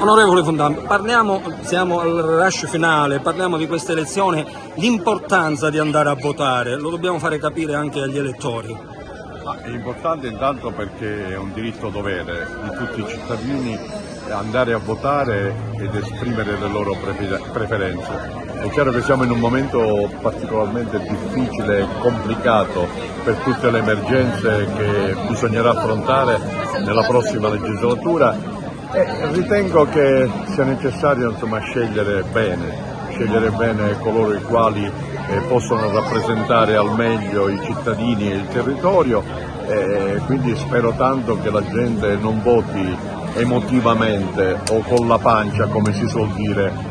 Onorevole Fontana, siamo al rush finale, parliamo di questa elezione, l'importanza di andare a votare, lo dobbiamo fare capire anche agli elettori. È importante intanto perché è un diritto-dovere di tutti i cittadini andare a votare ed esprimere le loro preferenze. È chiaro che siamo in un momento particolarmente difficile e complicato per tutte le emergenze che bisognerà affrontare nella prossima legislatura. Ritengo che sia necessario scegliere bene coloro i quali possono rappresentare al meglio i cittadini e il territorio, quindi spero tanto che la gente non voti emotivamente o con la pancia, come si suol dire,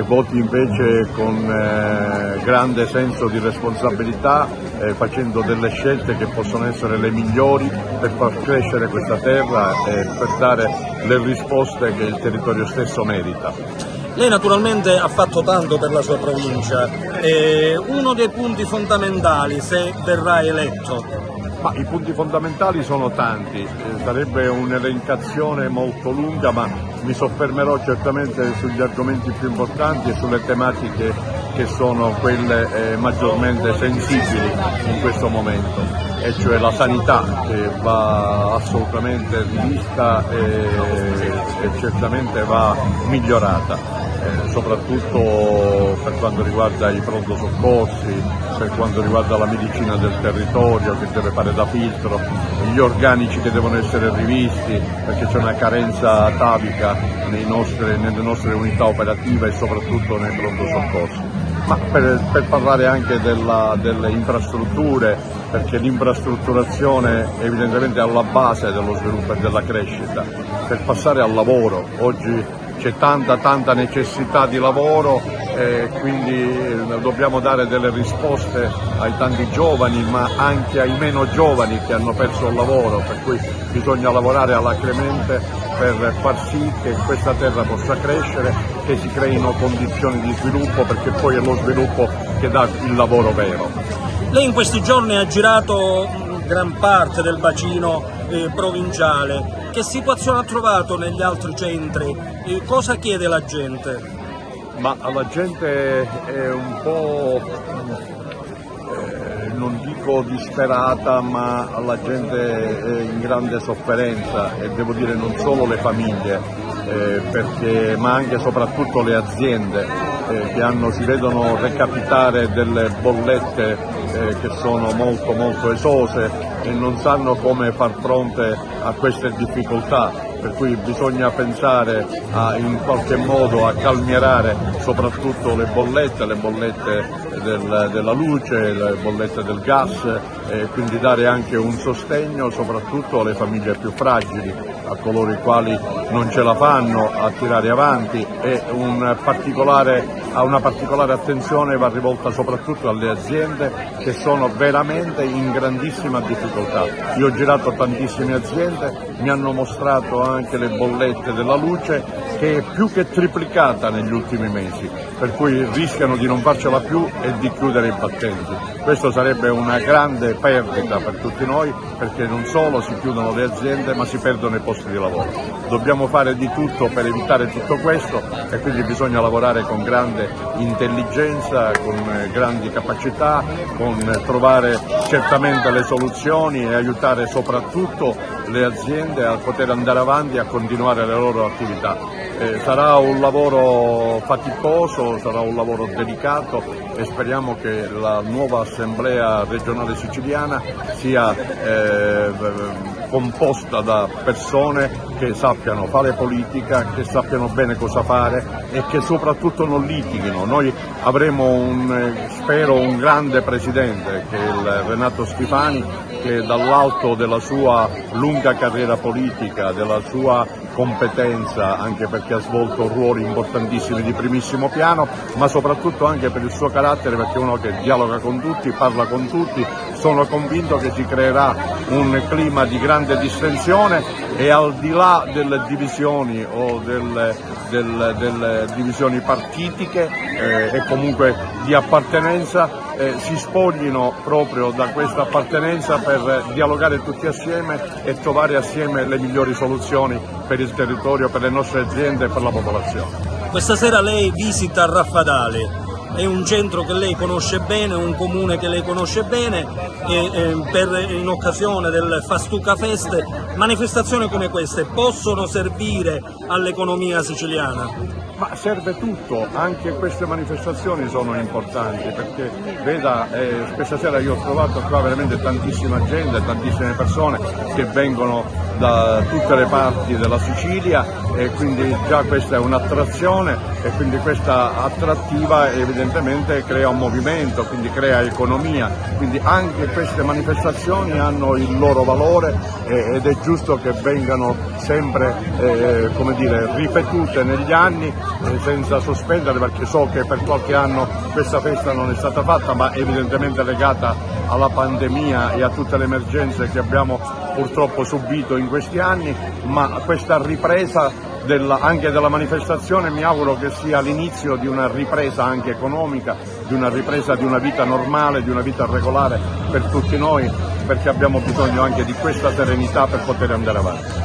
voti invece con grande senso di responsabilità, facendo delle scelte che possono essere le migliori per far crescere questa terra e per dare le risposte che il territorio stesso merita. Lei naturalmente ha fatto tanto per la sua provincia, uno dei punti fondamentali se verrà eletto. Ma i punti fondamentali sono tanti, sarebbe un'elencazione molto lunga, ma mi soffermerò certamente sugli argomenti più importanti e sulle tematiche che sono quelle maggiormente sensibili in questo momento, e cioè la sanità, che va assolutamente rivista e certamente va migliorata. Soprattutto per quanto riguarda i pronto soccorsi, per quanto riguarda la medicina del territorio che deve fare da filtro, gli organici che devono essere rivisti perché c'è una carenza atavica nelle nostre unità operative e soprattutto nei pronto soccorsi. Ma per parlare anche delle infrastrutture, perché l'infrastrutturazione evidentemente è alla base dello sviluppo e della crescita. Per passare al lavoro, oggi c'è tanta necessità di lavoro, quindi dobbiamo dare delle risposte ai tanti giovani, ma anche ai meno giovani che hanno perso il lavoro, per cui bisogna lavorare alacremente per far sì che questa terra possa crescere, che si creino condizioni di sviluppo, perché poi è lo sviluppo che dà il lavoro vero. Lei in questi giorni ha girato gran parte del bacino provinciale. Che situazione ha trovato negli altri centri? Cosa chiede la gente? Ma la gente è un po', non dico disperata, ma la gente è in grande sofferenza, e devo dire non solo le famiglie, ma anche e soprattutto le aziende che si vedono recapitare delle bollette che sono molto esose e non sanno come far fronte a queste difficoltà, per cui bisogna pensare in qualche modo a calmierare soprattutto le bollette della luce, le bollette del gas, quindi dare anche un sostegno soprattutto alle famiglie più fragili, a coloro i quali non ce la fanno a tirare avanti, e una particolare attenzione va rivolta soprattutto alle aziende che sono veramente in grandissima difficoltà. Io ho girato tantissime aziende, mi hanno mostrato anche le bollette della luce, che è più che triplicata negli ultimi mesi, per cui rischiano di non farcela più e di chiudere i battenti. Questo sarebbe una grande perdita per tutti noi, perché non solo si chiudono le aziende, ma si perdono i posti di lavoro. Dobbiamo fare di tutto per evitare tutto questo, e quindi bisogna lavorare con grande intelligenza, con grandi capacità, con trovare certamente le soluzioni e aiutare soprattutto le aziende a poter andare avanti e a continuare le loro attività. Sarà un lavoro faticoso, sarà un lavoro delicato, e speriamo che la nuova Assemblea regionale siciliana sia composta da persone che sappiano fare politica, che sappiano bene cosa fare e che soprattutto non litighino. Noi avremo spero un grande presidente, che è il Renato Schifani, che dall'alto della sua lunga carriera politica, della sua competenza, anche perché ha svolto ruoli importantissimi di primissimo piano, ma soprattutto anche per il suo carattere, perché è uno che dialoga con tutti, parla con tutti. Sono convinto che si creerà un clima di grande distensione, e al di là delle divisioni o delle divisioni partitiche e comunque di appartenenza, si spoglino proprio da questa appartenenza per dialogare tutti assieme e trovare assieme le migliori soluzioni per il territorio, per le nostre aziende e per la popolazione. Questa sera lei visita Raffadale, è un centro che lei conosce bene, un comune che lei conosce bene, in occasione del Fastuca Fest, manifestazioni come queste possono servire all'economia siciliana? Ma serve tutto, anche queste manifestazioni sono importanti perché veda, questa sera io ho trovato qua veramente tantissima gente, tantissime persone che vengono da tutte le parti della Sicilia e quindi già questa è un'attrazione e quindi questa attrattiva evidentemente crea un movimento, quindi crea economia, quindi anche queste manifestazioni hanno il loro valore ed è giusto che vengano sempre come dire, ripetute negli anni senza sospendere, perché so che per qualche anno questa festa non è stata fatta, ma evidentemente legata alla pandemia e a tutte le emergenze che abbiamo purtroppo subito in questi anni, ma questa ripresa anche della manifestazione mi auguro che sia l'inizio di una ripresa anche economica, di una ripresa di una vita normale, di una vita regolare per tutti noi, perché abbiamo bisogno anche di questa serenità per poter andare avanti.